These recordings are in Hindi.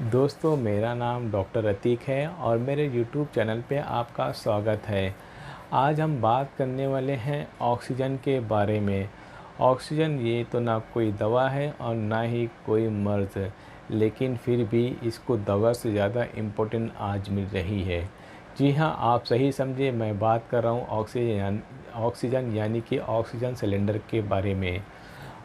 दोस्तों, मेरा नाम डॉक्टर अतीक है और मेरे यूट्यूब चैनल पे आपका स्वागत है। आज हम बात करने वाले हैं ऑक्सीजन के बारे में। ऑक्सीजन ये तो ना कोई दवा है और ना ही कोई मर्ज़, लेकिन फिर भी इसको दवा से ज़्यादा इम्पोर्टेंट आज मिल रही है। जी हाँ, आप सही समझे, मैं बात कर रहा हूँ ऑक्सीजन यानी कि ऑक्सीजन सिलेंडर के बारे में।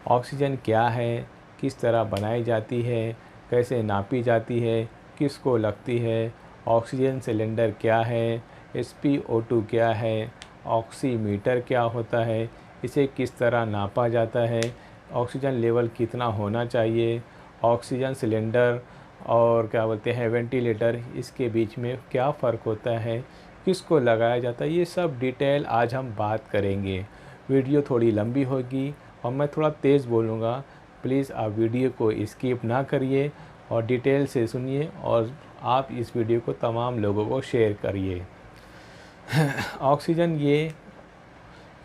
ऑक्सीजन क्या है, किस तरह बनाई जाती है, कैसे नापी जाती है, किसको लगती है, ऑक्सीजन सिलेंडर क्या है, SpO2 क्या है, ऑक्सीमीटर क्या होता है, इसे किस तरह नापा जाता है, ऑक्सीजन लेवल कितना होना चाहिए, ऑक्सीजन सिलेंडर और क्या बोलते हैं वेंटिलेटर, इसके बीच में क्या फ़र्क होता है, किसको लगाया जाता है, ये सब डिटेल आज हम बात करेंगे। वीडियो थोड़ी लंबी होगी और मैं थोड़ा तेज़ बोलूँगा। प्लीज़ आप वीडियो को स्किप ना करिए और डिटेल से सुनिए और आप इस वीडियो को तमाम लोगों को शेयर करिए। ऑक्सीजन ये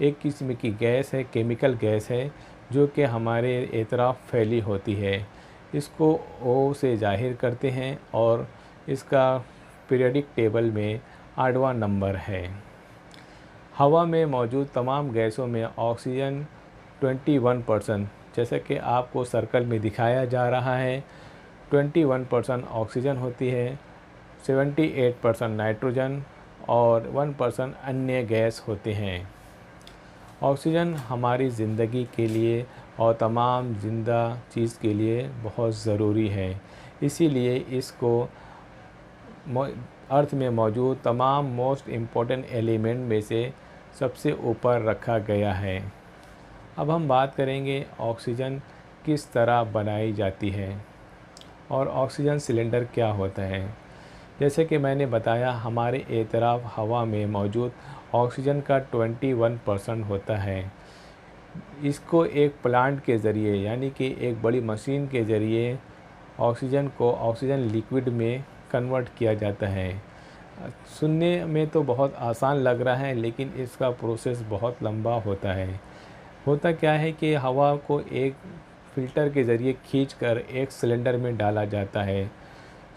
एक किस्म की गैस है, केमिकल गैस है, जो कि हमारे एतराफ़ फैली होती है। इसको ओ से ज़ाहिर करते हैं और इसका पीरियोडिक टेबल में 8वां नंबर है। हवा में मौजूद तमाम गैसों में ऑक्सीजन 21%, जैसा कि आपको सर्कल में दिखाया जा रहा है, 21% ऑक्सीजन होती है, 78% नाइट्रोजन और 1% अन्य गैस होते हैं। ऑक्सीजन हमारी ज़िंदगी के लिए और तमाम ज़िंदा चीज़ के लिए बहुत ज़रूरी है। इसीलिए इसको अर्थ में मौजूद तमाम मोस्ट इम्पॉर्टेंट एलिमेंट में से सबसे ऊपर रखा गया है। अब हम बात करेंगे ऑक्सीजन किस तरह बनाई जाती है और ऑक्सीजन सिलेंडर क्या होता है। जैसे कि मैंने बताया, हमारे एतराफ़ हवा में मौजूद ऑक्सीजन का 21% होता है। इसको एक प्लांट के ज़रिए यानी कि एक बड़ी मशीन के ज़रिए ऑक्सीजन को ऑक्सीजन लिक्विड में कन्वर्ट किया जाता है। सुनने में तो बहुत आसान लग रहा है, लेकिन इसका प्रोसेस बहुत लंबा होता है। होता क्या है कि हवा को एक फ़िल्टर के ज़रिए खींचकर एक सिलेंडर में डाला जाता है।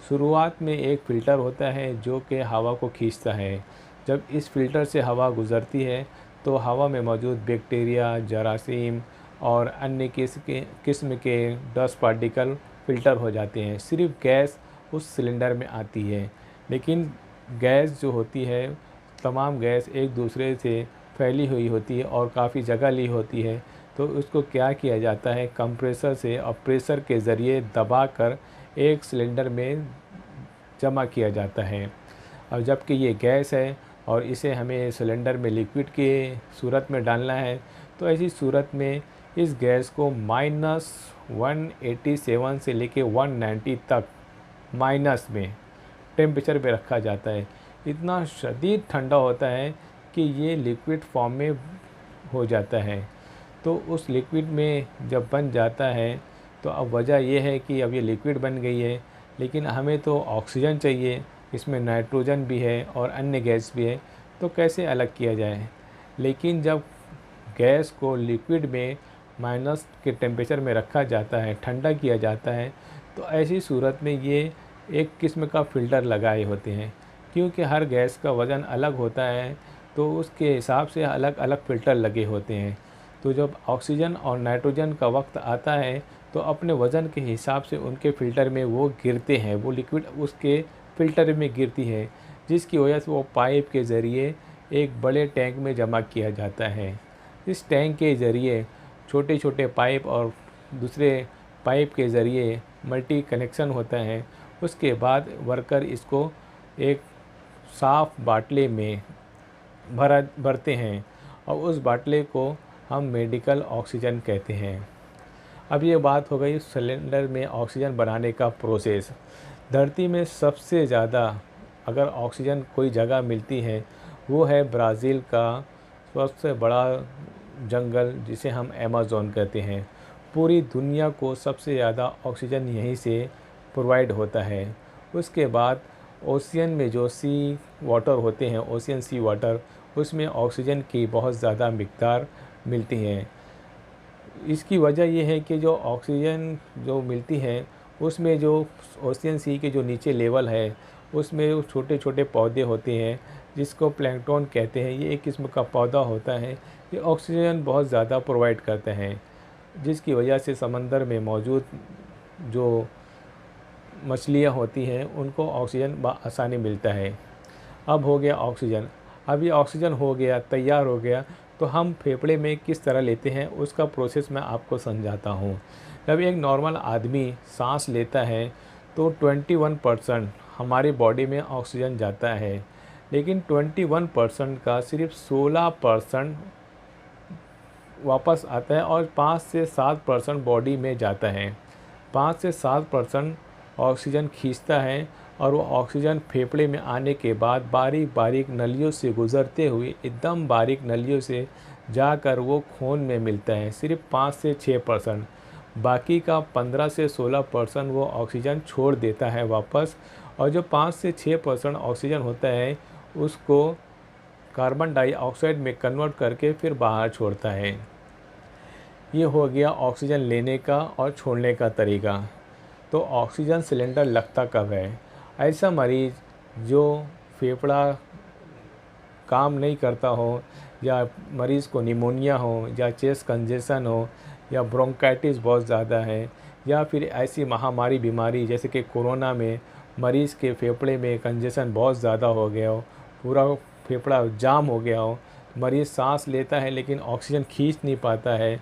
शुरुआत में एक फ़िल्टर होता है जो कि हवा को खींचता है। जब इस फ़िल्टर से हवा गुज़रती है तो हवा में मौजूद बैक्टीरिया, जरासीम और अन्य किस्म के डस्ट पार्टिकल फ़िल्टर हो जाते हैं। सिर्फ़ गैस उस सिलेंडर में आती है, लेकिन गैस जो होती है, तमाम गैस एक दूसरे से फैली हुई होती है और काफ़ी जगह ली होती है। तो उसको क्या किया जाता है, कंप्रेसर से और प्रेशर के ज़रिए दबाकर एक सिलेंडर में जमा किया जाता है। और जबकि ये गैस है और इसे हमें सिलेंडर में लिक्विड के सूरत में डालना है, तो ऐसी सूरत में इस गैस को -187 से लेके 190 तक माइनस में टेम्परेचर पे रखा जाता है। इतना शदीद ठंडा होता है कि ये लिक्विड फॉर्म में हो जाता है। तो उस लिक्विड में जब बन जाता है, तो अब वजह यह है कि अब ये लिक्विड बन गई है, लेकिन हमें तो ऑक्सीजन चाहिए, इसमें नाइट्रोजन भी है और अन्य गैस भी है, तो कैसे अलग किया जाए। लेकिन जब गैस को लिक्विड में माइनस के टेम्परेचर में रखा जाता है, ठंडा किया जाता है, तो ऐसी सूरत में ये एक किस्म का फ़िल्टर लगाए होते हैं। क्योंकि हर गैस का वज़न अलग होता है, तो उसके हिसाब से अलग अलग फ़िल्टर लगे होते हैं। तो जब ऑक्सीजन और नाइट्रोजन का वक्त आता है, तो अपने वज़न के हिसाब से उनके फ़िल्टर में वो गिरते हैं, वो लिक्विड उसके फ़िल्टर में गिरती है, जिसकी वजह से वो पाइप के ज़रिए एक बड़े टैंक में जमा किया जाता है। इस टैंक के ज़रिए छोटे छोटे पाइप और दूसरे पाइप के ज़रिए मल्टी कनेक्शन होता है। उसके बाद वर्कर इसको एक साफ़ बाटले में भरते हैं और उस बाटले को हम मेडिकल ऑक्सीजन कहते हैं। अब ये बात हो गई सिलेंडर में ऑक्सीजन बनाने का प्रोसेस। धरती में सबसे ज़्यादा अगर ऑक्सीजन कोई जगह मिलती है, वो है ब्राज़ील का सबसे बड़ा जंगल, जिसे हम अमेज़न कहते हैं। पूरी दुनिया को सबसे ज़्यादा ऑक्सीजन यहीं से प्रोवाइड होता है। उसके बाद ओशियन में जो सी वाटर होते हैं, ओशियन सी वाटर, उसमें ऑक्सीजन की बहुत ज़्यादा मिक़दार मिलती है। इसकी वजह ये है कि जो ऑक्सीजन जो मिलती है, उसमें जो ओशियन सी के जो नीचे लेवल है उसमें छोटे छोटे पौधे होते हैं जिसको प्लैंकटन कहते हैं। ये एक किस्म का पौधा होता है, ये ऑक्सीजन बहुत ज़्यादा प्रोवाइड करते हैं, जिसकी वजह से समंदर में मौजूद जो मछलियाँ होती हैं उनको ऑक्सीजन आसानी मिलता है। अब हो गया ऑक्सीजन, अब ये ऑक्सीजन हो गया, तैयार हो गया, तो हम फेफड़े में किस तरह लेते हैं उसका प्रोसेस मैं आपको समझाता हूँ। जब एक नॉर्मल आदमी सांस लेता है तो 21% हमारी बॉडी में ऑक्सीजन जाता है, लेकिन 21% का सिर्फ 16% वापस आता है और 5 से 7% बॉडी में जाता है। 5 से 7% ऑक्सीजन खींचता है और वो ऑक्सीजन फेफड़े में आने के बाद बारीक बारीक नलियों से गुज़रते हुए एकदम बारीक नलियों से जाकर वो खून में मिलता है, सिर्फ 5 से 6%। बाकी का 15 से 16% वो ऑक्सीजन छोड़ देता है वापस, और जो 5 से 6% ऑक्सीजन होता है उसको कार्बन डाइऑक्साइड में कन्वर्ट करके फिर बाहर छोड़ता है। ये हो गया ऑक्सीजन लेने का और छोड़ने का तरीका। तो ऑक्सीजन सिलेंडर लगता कब है? ऐसा मरीज़ जो फेफड़ा काम नहीं करता हो, या मरीज़ को निमोनिया हो, या चेस्ट कंजेशन हो, या ब्रोंकाइटिस बहुत ज़्यादा है, या फिर ऐसी महामारी बीमारी जैसे कि कोरोना में मरीज़ के फेफड़े में कंजेशन बहुत ज़्यादा हो गया हो, पूरा फेफड़ा जाम हो गया हो, मरीज़ सांस लेता है लेकिन ऑक्सीजन खींच नहीं पाता है,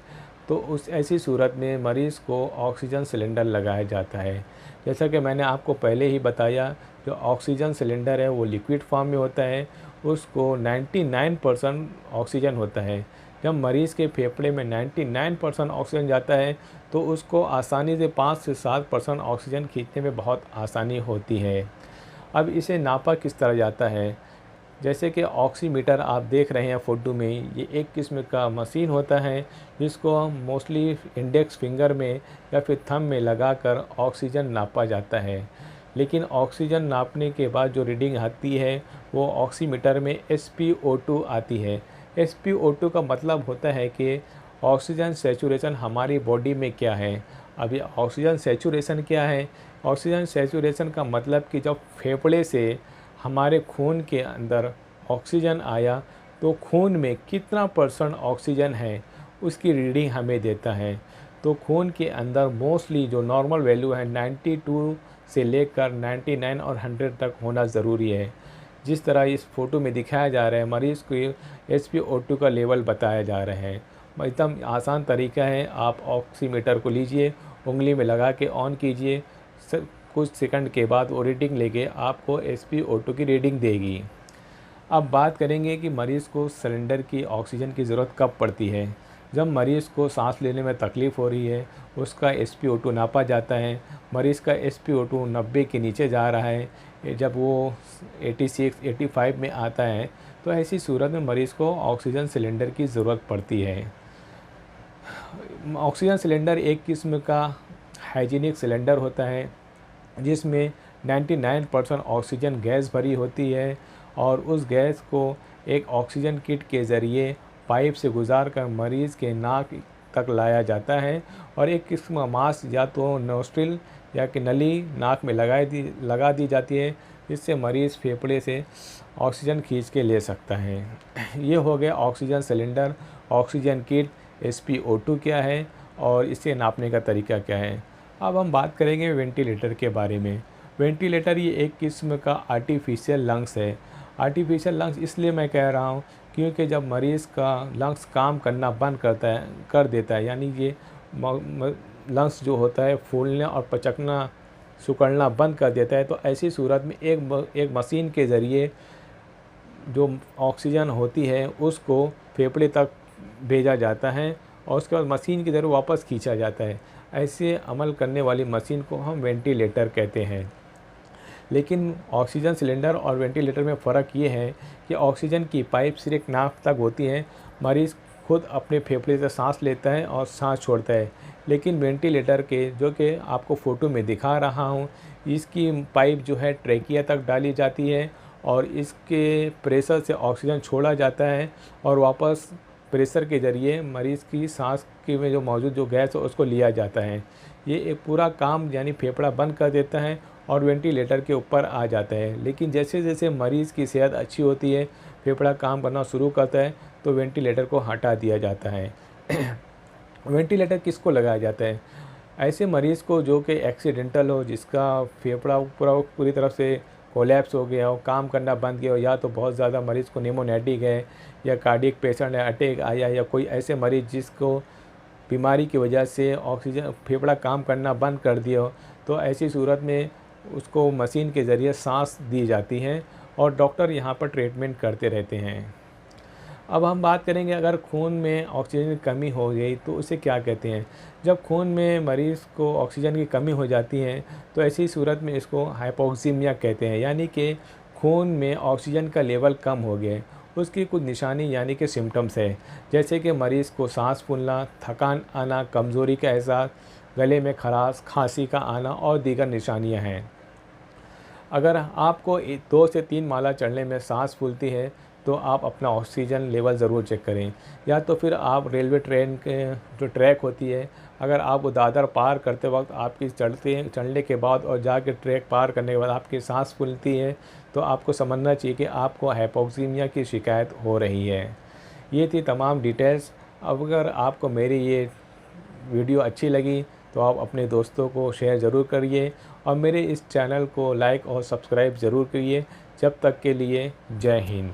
तो उस ऐसी सूरत में मरीज़ को ऑक्सीजन सिलेंडर लगाया जाता है। जैसा कि मैंने आपको पहले ही बताया, जो ऑक्सीजन सिलेंडर है वो लिक्विड फॉर्म में होता है, उसको 99% ऑक्सीजन होता है। जब मरीज़ के फेफड़े में 99% ऑक्सीजन जाता है तो उसको आसानी से 5 से 7% ऑक्सीजन खींचने में बहुत आसानी होती है। अब इसे नापा किस तरह जाता है? जैसे कि ऑक्सीमीटर आप देख रहे हैं फ़ोटो में, ये एक किस्म का मशीन होता है जिसको हम मोस्टली इंडेक्स फिंगर में या फिर थंब में लगाकर ऑक्सीजन नापा जाता है। लेकिन ऑक्सीजन नापने के बाद जो रीडिंग आती है वो ऑक्सीमीटर में SpO2 आती है। SpO2 का मतलब होता है कि ऑक्सीजन सैचुरेशन हमारी बॉडी में क्या है। अभी ऑक्सीजन सैचुरेशन क्या है? ऑक्सीजन सैचुरेशन का मतलब कि जब फेफड़े से हमारे खून के अंदर ऑक्सीजन आया तो खून में कितना % ऑक्सीजन है उसकी रीडिंग हमें देता है। तो खून के अंदर मोस्टली जो नॉर्मल वैल्यू है 92 से लेकर 99 और 100 तक होना ज़रूरी है। जिस तरह इस फ़ोटो में दिखाया जा रहा है, मरीज़ को SpO2 का लेवल बताया जा रहा है। एकदम आसान तरीका है, आप ऑक्सीमीटर को लीजिए, उंगली में लगा के ऑन कीजिए, कुछ सेकंड के बाद वो रीडिंग लेके आपको SpO2 की रीडिंग देगी। अब बात करेंगे कि मरीज़ को सिलेंडर की ऑक्सीजन की ज़रूरत कब पड़ती है। जब मरीज़ को सांस लेने में तकलीफ़ हो रही है, उसका SpO2 नापा जाता है, मरीज़ का SpO2 90 के नीचे जा रहा है, जब वो 86-85 में आता है तो ऐसी सूरत में मरीज़ को ऑक्सीजन सिलेंडर की ज़रूरत पड़ती है। ऑक्सीजन सिलेंडर एक किस्म का हाइजीनिक सिलेंडर होता है जिसमें 99% ऑक्सीजन गैस भरी होती है, और उस गैस को एक ऑक्सीजन किट के ज़रिए पाइप से गुजार कर मरीज़ के नाक तक लाया जाता है, और एक किस्म का मास्क या तो नोस्ट्रिल या कि नली नाक में लगा दी जाती है, जिससे मरीज़ फेफड़े से ऑक्सीजन खींच के ले सकता है। ये हो गया oxygen cylinder, oxygen kit, SpO2 क्या है और इसे नापने का तरीका क्या है। अब हम बात करेंगे वेंटिलेटर के बारे में। वेंटिलेटर ये एक किस्म का आर्टिफिशियल लंग्स है। आर्टिफिशियल लंग्स इसलिए मैं कह रहा हूँ क्योंकि जब मरीज़ का लंग्स काम करना बंद कर देता है, यानी ये लंग्स जो होता है फूलना और पचकना सिकुड़ना बंद कर देता है, तो ऐसी सूरत में एक मशीन के ज़रिए जो ऑक्सीजन होती है उसको फेफड़े तक भेजा जाता है और उसके बाद मशीन की तरफ वापस खींचा जाता है। ऐसे अमल करने वाली मशीन को हम वेंटिलेटर कहते हैं। लेकिन ऑक्सीजन सिलेंडर और वेंटिलेटर में फ़र्क ये है कि ऑक्सीजन की पाइप सिर्फ नाक तक होती है, मरीज़ खुद अपने फेफड़े से सांस लेता है और सांस छोड़ता है। लेकिन वेंटिलेटर के, जो कि आपको फ़ोटो में दिखा रहा हूँ, इसकी पाइप जो है ट्रेकिया तक डाली जाती है और इसके प्रेशर से ऑक्सीजन छोड़ा जाता है और वापस प्रेशर के ज़रिए मरीज़ की सांस के में जो मौजूद जो गैस है उसको लिया जाता है। ये एक पूरा काम यानी फेफड़ा बंद कर देता है और वेंटिलेटर के ऊपर आ जाता है। लेकिन जैसे जैसे मरीज़ की सेहत अच्छी होती है, फेफड़ा काम करना शुरू करता है, तो वेंटिलेटर को हटा दिया जाता है। वेंटिलेटर किसको लगाया जाता है? ऐसे मरीज़ को जो कि एक्सीडेंटल हो, जिसका फेफड़ा पूरी तरह से कोलैप्स हो गया हो, काम करना बंद किया हो, या तो बहुत ज़्यादा मरीज़ को निमोनिटिक है, या कार्डियक पेशेंट है, अटैक आया, या कोई ऐसे मरीज़ जिसको बीमारी की वजह से ऑक्सीजन फेफड़ा काम करना बंद कर दिया हो, तो ऐसी सूरत में उसको मशीन के ज़रिए सांस दी जाती है और डॉक्टर यहाँ पर ट्रीटमेंट करते रहते हैं। अब हम बात करेंगे, अगर खून में ऑक्सीजन की कमी हो गई तो उसे क्या कहते हैं? जब खून में मरीज़ को ऑक्सीजन की कमी हो जाती है तो ऐसी सूरत में इसको हाइपोक्सीमिया कहते हैं, यानी कि खून में ऑक्सीजन का लेवल कम हो गया है। उसकी कुछ निशानी यानी कि सिम्टम्स है, जैसे कि मरीज़ को सांस फूलना, थकान आना, कमज़ोरी का एहसास, गले में खराश, खांसी का आना और दीगर निशानियाँ हैं। अगर आपको 2 से 3 माला चढ़ने में सांस फूलती है तो आप अपना ऑक्सीजन लेवल ज़रूर चेक करें। या तो फिर आप रेलवे ट्रेन के जो ट्रैक होती है, अगर आप वो दादर पार करते वक्त आपकी चढ़ने के बाद और जाके ट्रैक पार करने के बाद आपकी सांस फूलती है, तो आपको समझना चाहिए कि आपको हाइपोक्सीमिया की शिकायत हो रही है। ये थी तमाम डिटेल्स। अब अगर आपको मेरी ये वीडियो अच्छी लगी तो आप अपने दोस्तों को शेयर ज़रूर करिए और मेरे इस चैनल को लाइक और सब्सक्राइब ज़रूर करिए। जब तक के लिए जय हिंद।